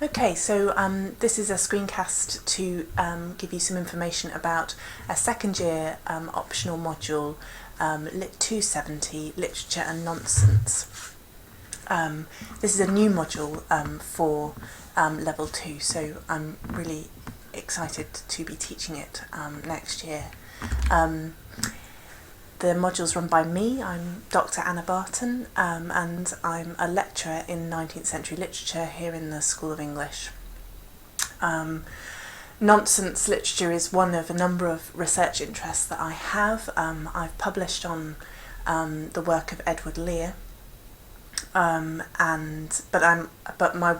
Okay, so this is a screencast to give you some information about a second year optional module, LIT270, Literature and Nonsense. This is a new module for level 2, so I'm really excited to be teaching it next year. The module's run by me. I'm Dr. Anna Barton, and I'm a lecturer in 19th century literature here in the School of English. Nonsense literature is one of a number of research interests that I have. I've published on the work of Edward Lear, but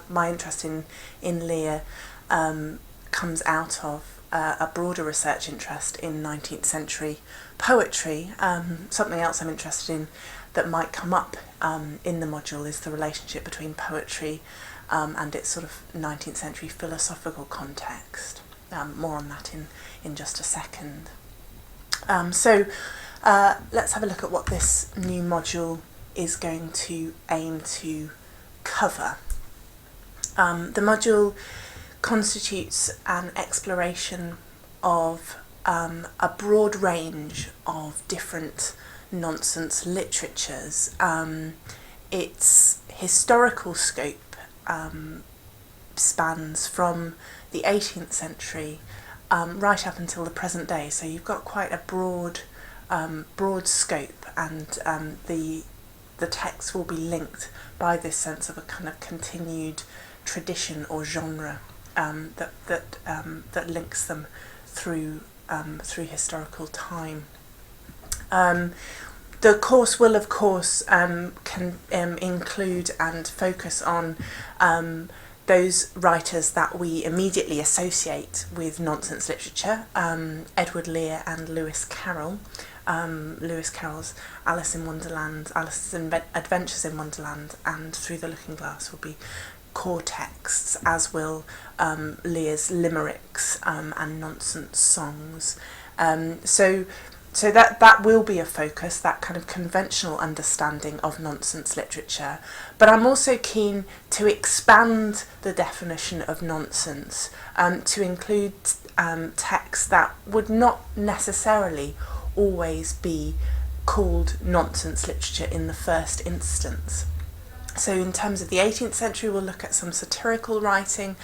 my interest in Lear comes out of a broader research interest in 19th century poetry. Something else I'm interested in that might come up in the module is the relationship between poetry and its sort of 19th century philosophical context. More on that in just a second. So let's have a look at what this new module is going to aim to cover. The module constitutes an exploration of a broad range of different nonsense literatures. Its historical scope spans from the 18th century right up until the present day, so you've got quite a broad scope, and the text will be linked by this sense of a kind of continued tradition or genre that links them through historical time. The course will, of course, can include and focus on those writers that we immediately associate with nonsense literature, Edward Lear and Lewis Carroll. Lewis Carroll's Alice's Adventures in Wonderland and Through the Looking Glass will be core texts, as will Lear's limericks and nonsense songs. So that will be a focus, that kind of conventional understanding of nonsense literature. But I'm also keen to expand the definition of nonsense to include texts that would not necessarily always be called nonsense literature in the first instance. So in terms of the 18th century, we'll look at some satirical writing,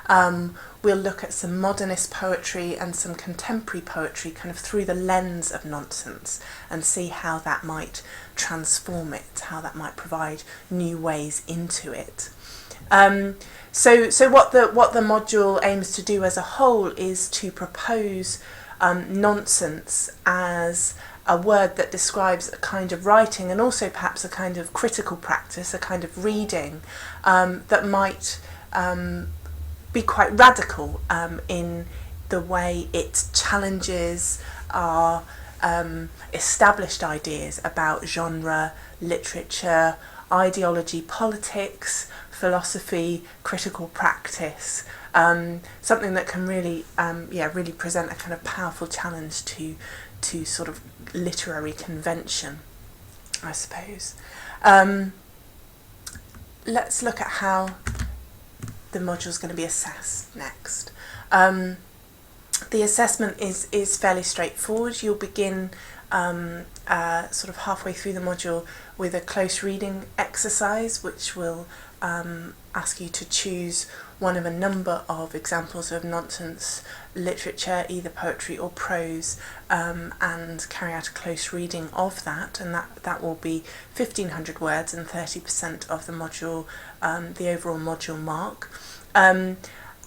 we'll look at some modernist poetry and some contemporary poetry kind of through the lens of nonsense, and see how that might transform it, how that might provide new ways into it. So what the module aims to do as a whole is to propose nonsense as a word that describes a kind of writing, and also perhaps a kind of critical practice, a kind of reading that might be quite radical in the way it challenges our established ideas about genre, literature, ideology, politics, philosophy, critical practice. Something that can really present a kind of powerful challenge to sort of literary convention, I suppose. Let's look at how the module is going to be assessed next. The assessment is fairly straightforward. You'll begin sort of halfway through the module with a close reading exercise, which will ask you to choose one of a number of examples of nonsense literature, either poetry or prose, and carry out a close reading of that, and that will be 1,500 words and 30% of the module, the overall module mark.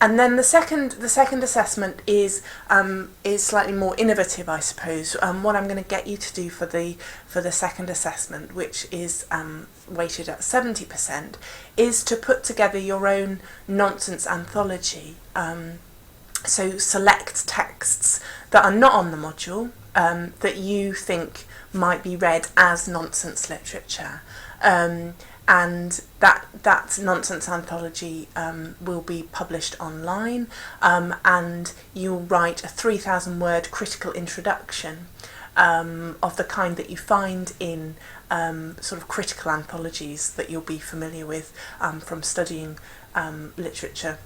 And then the second assessment is slightly more innovative, I suppose. What I'm going to get you to do for the second assessment, which is weighted at 70%, is to put together your own nonsense anthology. So select texts that are not on the module that you think might be read as nonsense literature. And that nonsense anthology will be published online, and you'll write a 3,000 word critical introduction of the kind that you find in sort of critical anthologies that you'll be familiar with from studying literature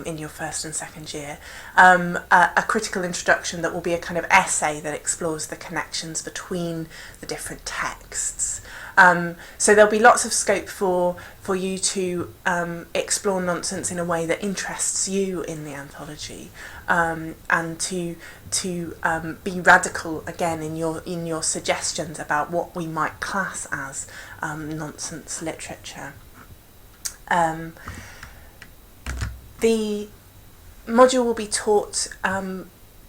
in your first and second year, a critical introduction that will be a kind of essay that explores the connections between the different texts. So there'll be lots of scope for you to explore nonsense in a way that interests you in the anthology, and to be radical again in your suggestions about what we might class as nonsense literature. The module will be taught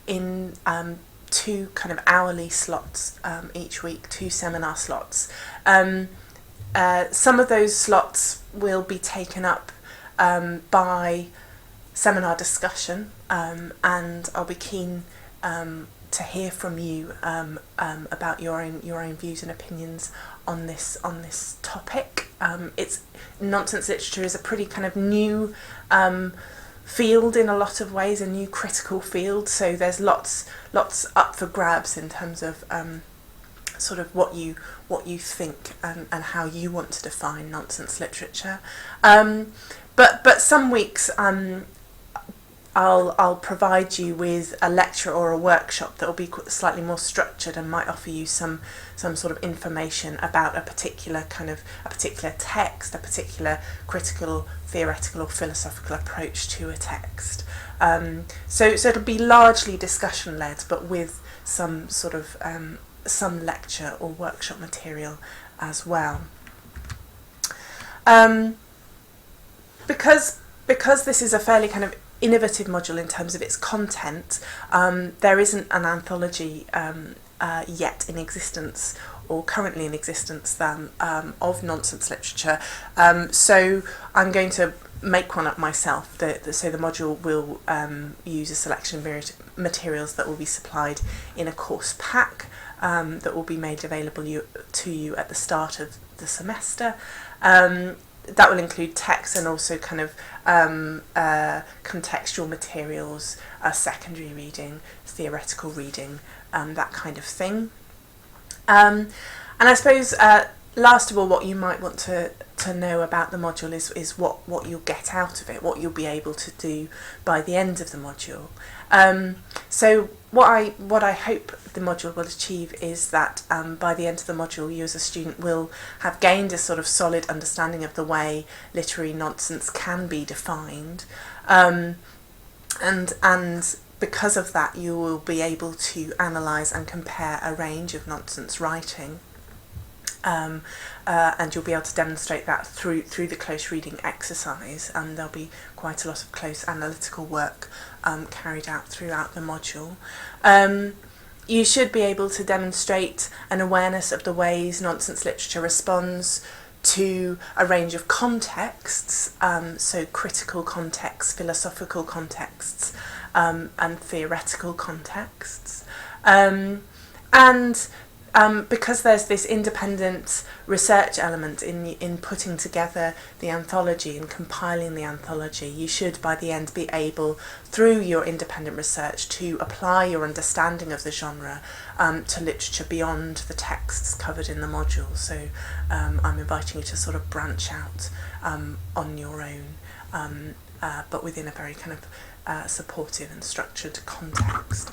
in 2 kind of hourly slots each week, 2 seminar slots. Some of those slots will be taken up by seminar discussion, and I'll be keen to hear from you about your own views and opinions on this topic. It's nonsense literature is a pretty kind of new field in a lot of ways, a new critical field. So there's lots up for grabs in terms of sort of what you think and how you want to define nonsense literature. But some weeks I'll provide you with a lecture or a workshop that will be slightly more structured and might offer you some sort of information about a particular text, a particular critical, theoretical or philosophical approach to a text. So it'll be largely discussion led, but with some sort of some lecture or workshop material as well. Because this is a fairly kind of innovative module in terms of its content, there isn't an anthology yet in existence or currently in existence of nonsense literature, so I'm going to make one up myself. So the module will use a selection of materials that will be supplied in a course pack that will be made available to you at the start of the semester. That will include text and also kind of contextual materials, secondary reading, theoretical reading, that kind of thing. And I suppose last of all, what you might want to know about the module is what you'll get out of it, what you'll be able to do by the end of the module. So what I hope the module will achieve is that by the end of the module, you as a student will have gained a sort of solid understanding of the way literary nonsense can be defined, and because of that, you will be able to analyse and compare a range of nonsense writing. And you'll be able to demonstrate that through the close reading exercise, and there'll be quite a lot of close analytical work carried out throughout the module. You should be able to demonstrate an awareness of the ways nonsense literature responds to a range of contexts, so critical contexts, philosophical contexts, and theoretical contexts. Because there's this independent research element in putting together the anthology and compiling the anthology, you should by the end be able, through your independent research, to apply your understanding of the genre to literature beyond the texts covered in the module. So I'm inviting you to sort of branch out on your own, but within a very kind of supportive and structured context.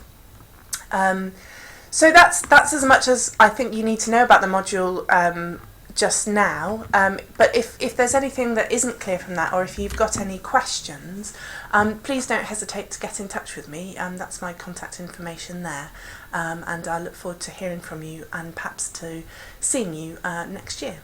So that's as much as I think you need to know about the module just now. But if there's anything that isn't clear from that, or if you've got any questions, please don't hesitate to get in touch with me. That's my contact information there. And I look forward to hearing from you and perhaps to seeing you next year.